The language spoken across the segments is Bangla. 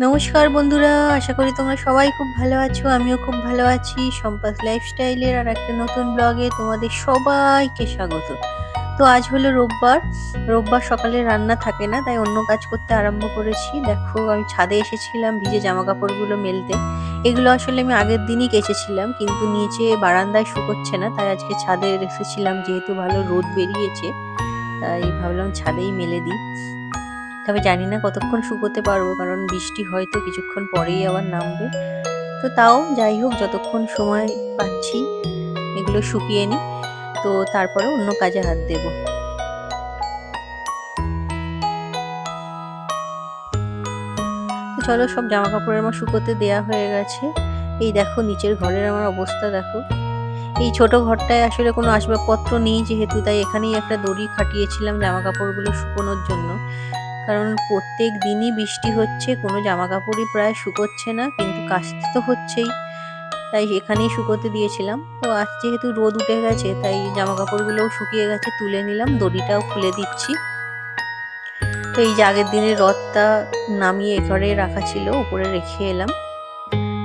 নমস্কার বন্ধুরা, আশা করি তোমরা সবাই খুব ভালো আছো। আমিও খুব ভালো আছি। সম্পাস লাইফস্টাইলের আর একটা নতুন ব্লগে তোমাদের সবাইকে স্বাগত। তো আজ হলো রোববার। রোববার সকালে রান্না থাকে না, তাই অন্য কাজ করতে আরম্ভ করেছি। দেখো, আমি ছাদে এসেছিলাম ভিজে জামা কাপড়গুলো মেলতে। এগুলো আসলে আমি আগের দিনই কেচেছিলাম, কিন্তু নিচে বারান্দায় শুকোচ্ছে না, তাই আজকে ছাদে রেখেছিলাম। যেহেতু ভালো রোদ বেরিয়েছে, তাই ভাবলাম ছাদেই মেলে দিই। তবে জানি না কতক্ষণ শুকোতে পারবো, কারণ বৃষ্টি হয়তো কিছুক্ষণ পরেই আবার নামবে। তো তাও যাই হোক, যতক্ষণ সময় পাচ্ছি এগুলো শুকিয়ে নিই, তো তারপরে অন্য কাজে হাত দেব। তো চলো, সব জামা কাপড় আমার শুকোতে দেয়া হয়ে গেছে। এই দেখো নিচের ঘরের আমার অবস্থা দেখো। এই ছোট ঘরটায় আসলে কোনো আসবাবপত্র নেই যেহেতু, তাই এখানেই একটা দড়ি খাটিয়েছিলাম জামা কাপড়গুলো শুকোনোর জন্য। কারণ প্রত্যেক দিনই বৃষ্টি হচ্ছে, কোনো জামা কাপড়ই প্রায় শুকোচ্ছে না, কিন্তু কাচতে তো হচ্ছেই, তাই এখানেই শুকোতে দিয়েছিলাম। তো আজ যেহেতু রোদ উঠে গেছে, তাই জামা কাপড়গুলোও শুকিয়ে গেছে, তুলে নিলাম, দড়িটাও খুলে দিচ্ছি। তো এই যে আগের দিনের রথটা নামিয়ে ঘরে রাখা ছিল, উপরে রেখে এলাম,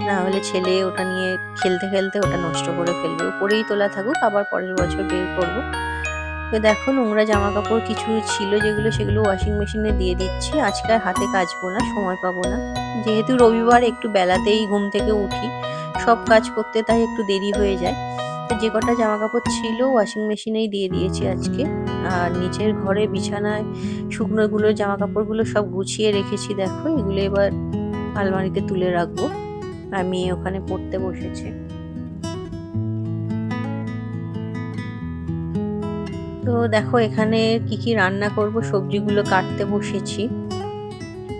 না হলে ছেলে ওটা নিয়ে খেলতে খেলতে ওটা নষ্ট করে ফেলবে। উপরেই তোলা থাকুক, আবার পরের বছর বের করব। তো দেখো, নোংরা জামা কাপড় কিছু ছিল যেগুলো, সেগুলো ওয়াশিং মেশিনে দিয়ে দিচ্ছি। আজকে আর হাতে কাচবো না, সময় পাবো না। যেহেতু রবিবার, একটু বেলাতেই ঘুম থেকে উঠি, সব কাজ করতে তাই একটু দেরি হয়ে যায়। তো যে কটা জামা কাপড় ছিল ওয়াশিং মেশিনেই দিয়ে দিয়েছি আজকে। আর নিচের ঘরে বিছানায় শুকনোগুলো জামা কাপড়গুলো সব গুছিয়ে রেখেছি। দেখো, এগুলো এবার আলমারিতে তুলে রাখবো। আর মেয়ে ওখানে পড়তে বসেছে। তো দেখো, এখানে কি কি রান্না করব, সবজিগুলো কাটতে বসেছি।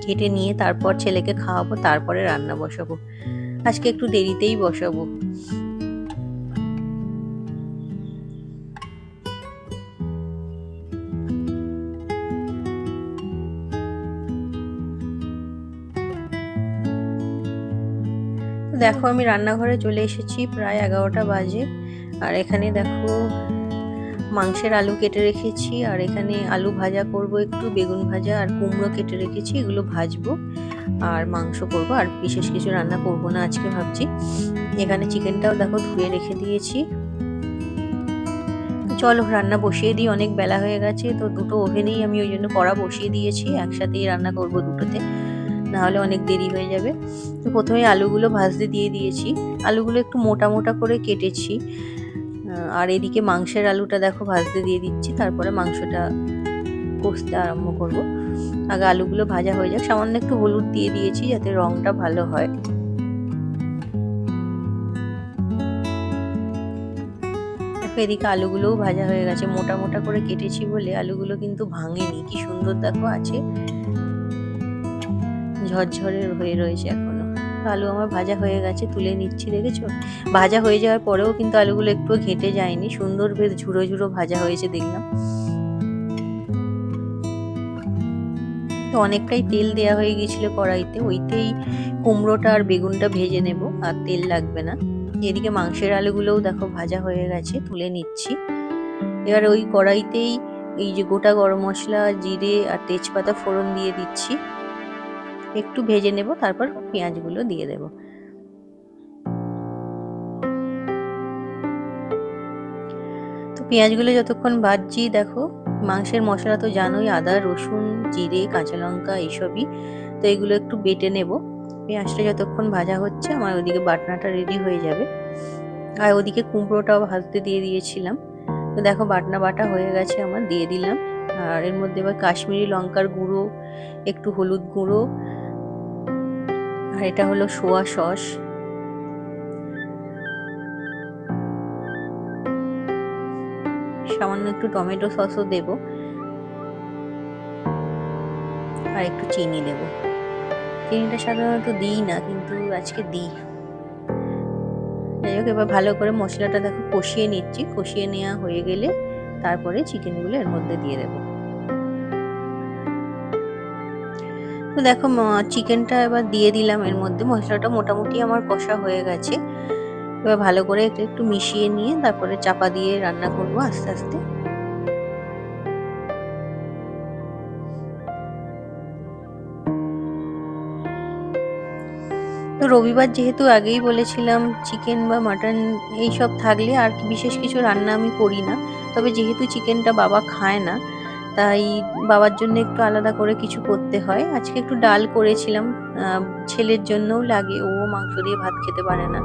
কেটে নিয়ে তারপর ছেলেকে খাওয়াবো, তারপরে রান্না বসাবো। আজকে একটু দেরিতেই বসাবো। তো দেখো, আমি রান্নাঘরে চলে এসেছি, প্রায় 11টা বাজে। আর এখানে দেখো, মাংসের আলু কেটে রেখেছি, আর এখানে আলু ভাজা করব, একটু বেগুন ভাজা আর কুমড়ো কেটে রেখেছি, এগুলো ভাজবো। আর মাংস করব, আর বিশেষ কিছু রান্না করব না আজকে ভাবছি। এখানে চিকেনটাও দেখো ধুয়ে রেখে দিয়েছি। চলো রান্না বসিয়ে দিই, অনেক বেলা হয়ে গেছে। তো দুটো ওভেনেই আমি ওই জন্য কড়া বসিয়ে দিয়েছি, একসাথেই রান্না করব দুটোতে, না হলে অনেক দেরি হয়ে যাবে। তো প্রথমে আলুগুলো ভাজতে দিয়ে দিয়েছি। আলুগুলো একটু মোটা মোটা করে কেটেছি। আর এদিকে মাংসের আলুটা দেখো ভাজতে দিয়ে দিচ্ছি, তারপরে মাংসটা কষতে আরম্ভ করব। আগে আলুগুলো ভাজা হয়ে যাক, সামান্য একটু হলুদ দিয়ে দিয়েছি যাতে রংটা ভালো হয়। দেখো, এদিকে আলুগুলোও ভাজা হয়ে গেছে, মোটা মোটা করে কেটেছি বলে আলুগুলো কিন্তু ভাঙেনি, কি সুন্দর দেখো আছে, ঝরঝরে হয়ে রয়েছে এখনো। আলু আমার ভাজা হয়ে গেছে, তুলে নিচ্ছি। দেখেছো, ভাজা হয়ে যাওয়ার পরেও কিন্তু আলুগুলো একটু ঘেটে যায়নি, সুন্দর বেশ ঝুড়ো ঝুড়ো ভাজা হয়েছে দেখলাম। তো অনেকটাই তেল দেয়া হয়ে গেছিল কড়াইতে, ওইতেই কুমড়োটা আর বেগুনটা ভেজে নেব, আর তেল লাগবে না। এদিকে মাংসের আলুগুলোও দেখো ভাজা হয়ে গেছে, তুলে নিচ্ছি। এবার ওই কড়াইতেই এই যে গোটা গরম মশলা, জিরে আর তেজপাতা ফোড়ন দিয়ে দিচ্ছি, একটু ভেজে নেব, তারপর পেঁয়াজগুলো দিয়ে দেব। তো পেঁয়াজগুলো যতক্ষণ ভাজছি, দেখো মাংসের মশলা তো জানোই, আদা রসুন জিরে কাঁচা লঙ্কা এইসবই, তো এগুলো একটু বেটে নেব। পেঁয়াজটা যতক্ষণ ভাজা হচ্ছে, আমার ওদিকে বাটনাটা রেডি হয়ে যাবে। আর ওদিকে কুমড়োটাও ভাজতে দিয়ে দিয়েছিলাম। তো দেখো, বাটনা বাটা হয়ে গেছে আমার, দিয়ে দিলাম। আর এর মধ্যে এবার কাশ্মীরি লঙ্কার গুঁড়ো, একটু হলুদ গুঁড়ো, আর এটা হলো সোয়া সস, সামান্য একটু টমেটো সসও দেব, আর একটু চিনি দেব। চিনিটা সাধারণত দিই না, কিন্তু আজকে দিই। যাই হোক, এবার ভালো করে মশলাটা দেখো কষিয়ে নিচ্ছি। কষিয়ে নেওয়া হয়ে গেলে তারপরে চিকেনগুলো এর মধ্যে দিয়ে দেবো। তো দেখো, চিকেনটা এবার দিয়ে দিলাম এর মধ্যে। মশলাটা মোটামুটি আমার কষা হয়ে গেছে। এবার ভালো করে একটু একটু মিশিয়ে নিয়ে তারপরে চাপা দিয়ে রান্না করব আস্তে আস্তে। তো রবিবার যেহেতু আগেই বলেছিলাম চিকেন বা মাটন এইসব থাকলে আর বিশেষ কিছু রান্না আমি করি না। তবে যেহেতু চিকেনটা বাবা খায় না, তাই বাবার জন্য একটু আলাদা করে কিছু করতে হয়। আজকে একটু ডাল করেছিলাম, আ ছেলের জন্যও লাগে, ও মাংস দিয়ে ভাত খেতে পারে না।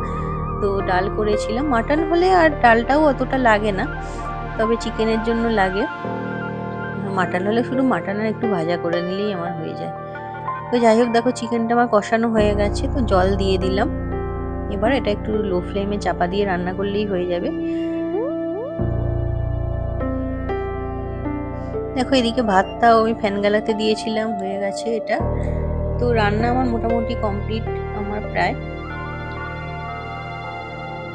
তো ডাল করেছিলাম। মাটন হলে আর ডালটাও অতটা লাগে না, তবে চিকেনের জন্য লাগে। মাটন হলে শুধু মাটন আর একটু ভাজা করে নিলেই আমার হয়ে যায়। তো যাই হোক, দেখো চিকেনটা আমার কষানো হয়ে গেছে, তো জল দিয়ে দিলাম। এবার এটা একটু লো ফ্লেমে চাপা দিয়ে রান্না করলেই হয়ে যাবে। দেখো এদিকে ভাতটাও আমি ফ্যান গালাতে দিয়েছিলাম, হয়ে গেছে এটা। তো রান্না আমার মোটামুটি কমপ্লিট, আমার প্রায়।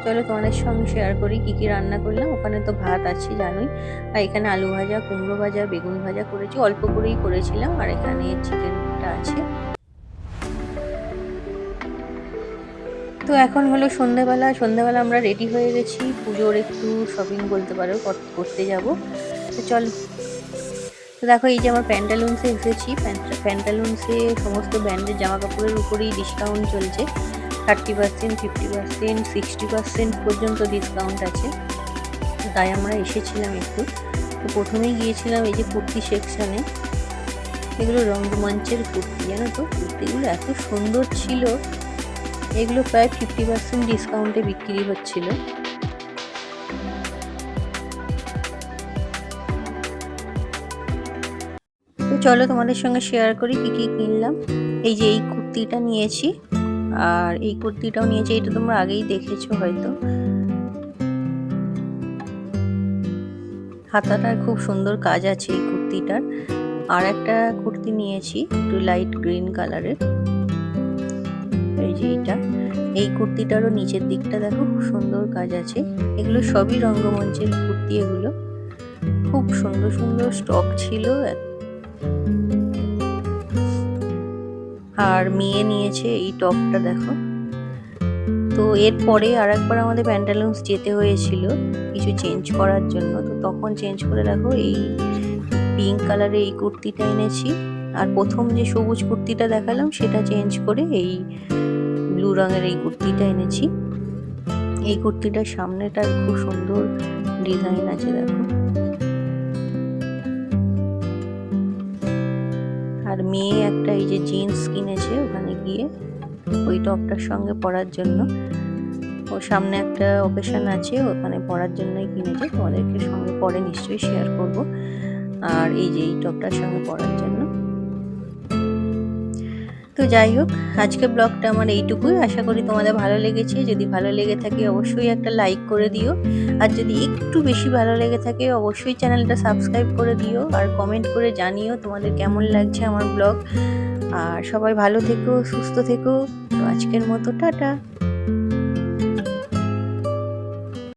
চলো তোমাদের সঙ্গে শেয়ার করি কি কি রান্না করলাম। ওখানে তো ভাত আছে জানোই, আর এখানে আলু ভাজা, কুমড়ো ভাজা, বেগুন ভাজা করেছি, অল্প করেই করেছিলাম, আর এখানে চিকেনটা আছে। তো এখন হলো সন্ধ্যাবেলা। সন্ধ্যাবেলা আমরা রেডি হয়ে গেছি, পুজোর একটু শপিং বলতে পারো করতে যাব। তো চলো। তো দেখো এই যে আমার প্যান্টালুন্সে এসেছি। প্যান্টালুন্সে সমস্ত ব্র্যান্ডের জামা কাপড়ের উপরেই ডিসকাউন্ট চলছে, 30%, 50%, 60% পর্যন্ত ডিসকাউন্ট আছে। তো তাই আমরা এসেছিলাম একটু। তো প্রথমেই গিয়েছিলাম এই যে কুর্তি সেকশনে। এগুলো রঙ্গমঞ্চের কুর্তি, জানো তো কুর্তিগুলো এত সুন্দর ছিল। এগুলো প্রায় 50% ডিসকাউন্টে বিক্রি হচ্ছিল। তো চলো তোমাদের সঙ্গে শেয়ার করি কি কি কিনলাম। এই যে এই কুর্তিটা নিয়েছি, আর এই কুর্তিটাও নিয়েছি, এটা তোমরা আগেই দেখেছো হয়তো। হাতাটার খুব সুন্দর কাজ আছে এই কুর্তিটার। আর একটা কুর্তি নিয়েছি একটু লাইট গ্রিন কালারের, এই যে এটা। এই কুর্তিটারও নিচের দিকটা দেখো খুব সুন্দর কাজ আছে। এগুলো সবই রঙ্গমঞ্চের কুর্তি, এগুলো খুব সুন্দর সুন্দর স্টক ছিল। আর মেয়ে নিয়েছে এই টপটা দেখো। তো এরপরে আর একবার আমাদের প্যান্টালুন্স যেতে হয়েছিল কিছু চেঞ্জ করার জন্য, তো তখন চেঞ্জ করে দেখো এই পিঙ্ক কালারের এই কুর্তিটা এনেছি। আর প্রথম যে সবুজ কুর্তিটা দেখালাম সেটা চেঞ্জ করে এই ব্লু রঙের এই কুর্তিটা এনেছি। এই কুর্তিটার সামনেটার খুব সুন্দর ডিজাইন আছে দেখো। আর মেয়ে একটা এই যে জিন্স কিনেছে ওখানে গিয়ে ওই টপটার সঙ্গে পরার জন্য। ওর সামনে একটা অকেশন আছে, ওখানে পরার জন্যই কিনেছে, তোমাদেরকে সঙ্গে পরে নিশ্চয়ই শেয়ার করব। আর এই যে এই টপটার সঙ্গে পরার জন্য। তো যাই হোক, আজকে ব্লগটা আমার এইটুকুই। আশা করি তোমাদের ভালো লেগেছে। যদি ভালো লেগে থাকে অবশ্যই একটা লাইক করে দিও, আর যদি একটু বেশি ভালো লেগে থাকে অবশ্যই চ্যানেলটা সাবস্ক্রাইব করে দিও, আর কমেন্ট করে জানিও তোমাদের কেমন লাগছে আমার ব্লগ। আর সবাই ভালো থেকো, সুস্থ থেকো। তো আজকের মতো টাটা।